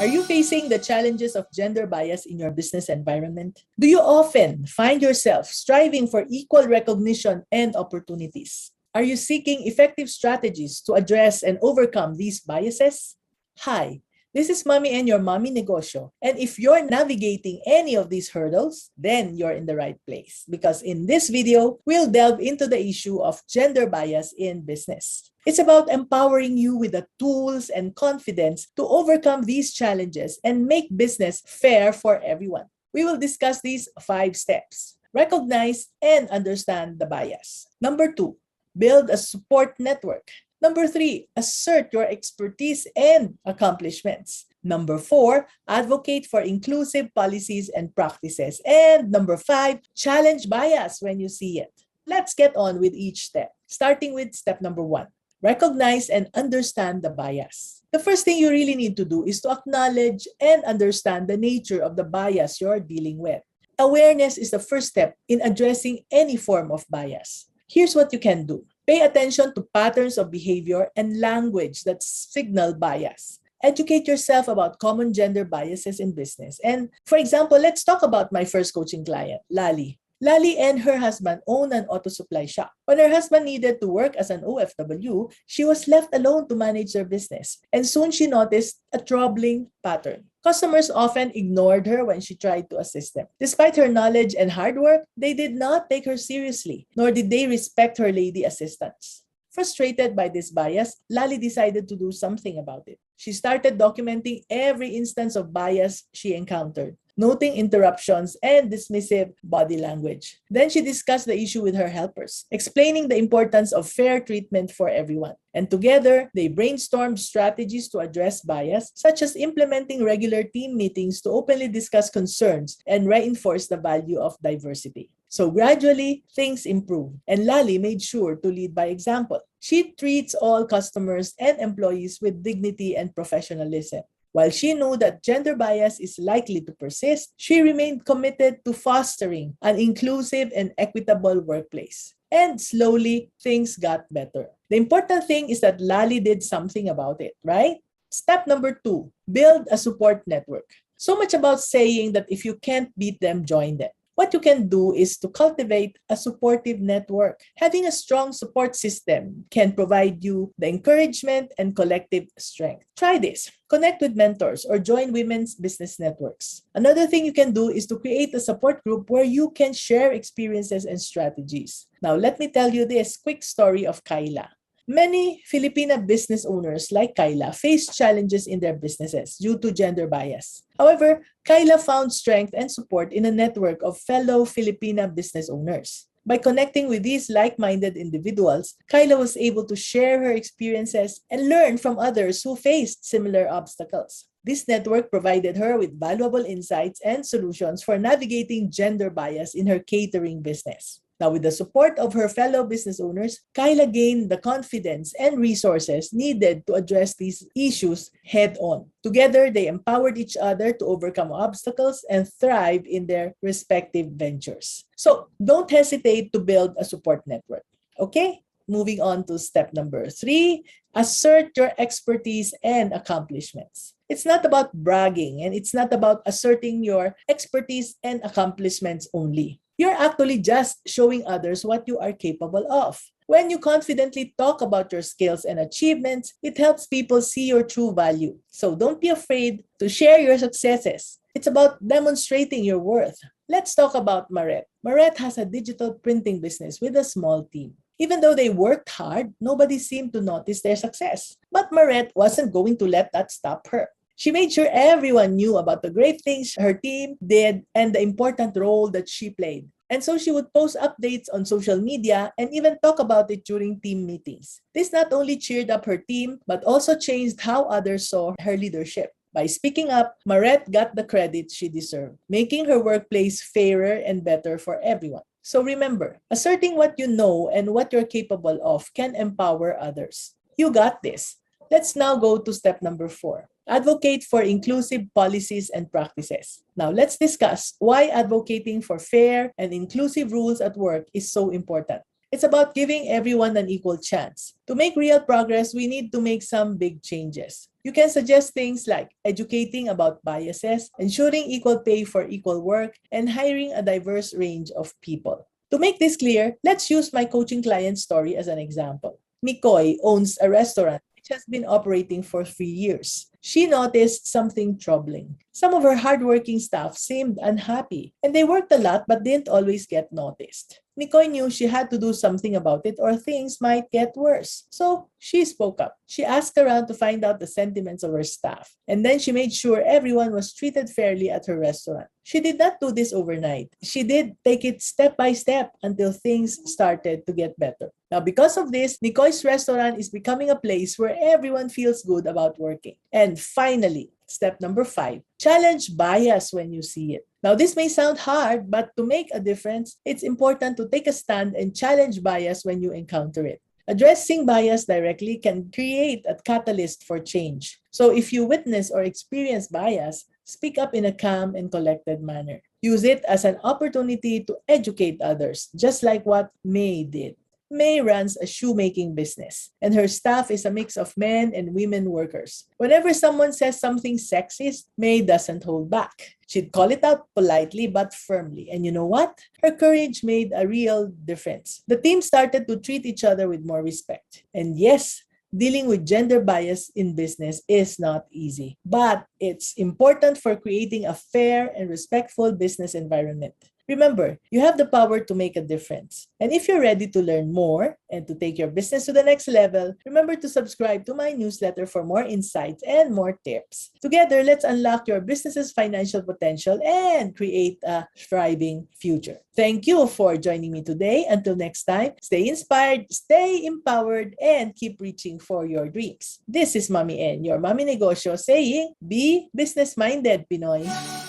Are you facing the challenges of gender bias in your business environment? Do you often find yourself striving for equal recognition and opportunities? Are you seeking effective strategies to address and overcome these biases? Hi, this is Mommy and your Mommy Negosyo. And if you're navigating any of these hurdles, then you're in the right place. Because in this video, we'll delve into the issue of gender bias in business. It's about empowering you with the tools and confidence to overcome these challenges and make business fair for everyone. We will discuss these 5 steps. Recognize and understand the bias. Number 2, build a support network. Number 3, assert your expertise and accomplishments. Number 4, advocate for inclusive policies and practices. And number 5, challenge bias when you see it. Let's get on with each step, starting with step number 1. Recognize and understand the bias. The first thing you really need to do is to acknowledge and understand the nature of the bias you're dealing with. Awareness is the first step in addressing any form of bias. Here's what you can do. Pay attention to patterns of behavior and language that signal bias. Educate yourself about common gender biases in business. And for example, let's talk about my first coaching client, Lali. Lali and her husband own an auto supply shop. When her husband needed to work as an OFW, she was left alone to manage their business. And soon she noticed a troubling pattern. Customers often ignored her when she tried to assist them. Despite her knowledge and hard work, they did not take her seriously, nor did they respect her lady assistants. Frustrated by this bias, Lali decided to do something about it. She started documenting every instance of bias she encountered, noting interruptions and dismissive body language. Then she discussed the issue with her helpers, explaining the importance of fair treatment for everyone. And together, they brainstormed strategies to address bias, such as implementing regular team meetings to openly discuss concerns and reinforce the value of diversity. So gradually, things improved, and Lali made sure to lead by example. She treats all customers and employees with dignity and professionalism. While she knew that gender bias is likely to persist, she remained committed to fostering an inclusive and equitable workplace. And slowly, things got better. The important thing is that Lali did something about it, right? Step number 2, build a support network. So much about saying that if you can't beat them, join them. What you can do is to cultivate a supportive network. Having a strong support system can provide you the encouragement and collective strength. Try this. Connect with mentors or join women's business networks. Another thing you can do is to create a support group where you can share experiences and strategies. Now, let me tell you this quick story of Kyla. Many Filipina business owners like Kyla face challenges in their businesses due to gender bias. However, Kyla found strength and support in a network of fellow Filipina business owners. By connecting with these like-minded individuals, Kyla was able to share her experiences and learn from others who faced similar obstacles. This network provided her with valuable insights and solutions for navigating gender bias in her catering business. Now, with the support of her fellow business owners, Kyla gained the confidence and resources needed to address these issues head-on. Together, they empowered each other to overcome obstacles and thrive in their respective ventures. So, don't hesitate to build a support network. Okay? Moving on to step number 3, assert your expertise and accomplishments. It's not about bragging, and it's not about asserting your expertise and accomplishments only. You're actually just showing others what you are capable of. When you confidently talk about your skills and achievements, it helps people see your true value. So don't be afraid to share your successes. It's about demonstrating your worth. Let's talk about Maret. Maret has a digital printing business with a small team. Even though they worked hard, nobody seemed to notice their success. But Maret wasn't going to let that stop her. She made sure everyone knew about the great things her team did and the important role that she played. And so she would post updates on social media and even talk about it during team meetings. This not only cheered up her team, but also changed how others saw her leadership. By speaking up, Maret got the credit she deserved, making her workplace fairer and better for everyone. So remember, asserting what you know and what you're capable of can empower others. You got this. Let's now go to step number 4. Advocate for inclusive policies and practices. Now, let's discuss why advocating for fair and inclusive rules at work is so important. It's about giving everyone an equal chance. To make real progress, we need to make some big changes. You can suggest things like educating about biases, ensuring equal pay for equal work, and hiring a diverse range of people. To make this clear, let's use my coaching client story as an example. Mikoy owns a restaurant which has been operating for 3 years. She noticed something troubling. Some of her hardworking staff seemed unhappy, and they worked a lot but didn't always get noticed. Mikoy knew she had to do something about it or things might get worse. So she spoke up. She asked around to find out the sentiments of her staff, and then she made sure everyone was treated fairly at her restaurant. She did not do this overnight. She did take it step by step until things started to get better. Now, because of this, Mikoy's restaurant is becoming a place where everyone feels good about working. And finally, step number 5, challenge bias when you see it. Now, this may sound hard, but to make a difference, it's important to take a stand and challenge bias when you encounter it. Addressing bias directly can create a catalyst for change. So if you witness or experience bias, speak up in a calm and collected manner. Use it as an opportunity to educate others, just like what May did. May runs a shoemaking business, and her staff is a mix of men and women workers. Whenever someone says something sexist, May doesn't hold back. She'd call it out politely but firmly. And you know what? Her courage made a real difference. The team started to treat each other with more respect. And yes, dealing with gender bias in business is not easy, but it's important for creating a fair and respectful business environment. Remember, you have the power to make a difference. And if you're ready to learn more and to take your business to the next level, remember to subscribe to my newsletter for more insights and more tips. Together, let's unlock your business's financial potential and create a thriving future. Thank you for joining me today. Until next time, stay inspired, stay empowered, and keep reaching for your dreams. This is Mommy N, your Mommy Negosyo, saying, be business-minded, Pinoy.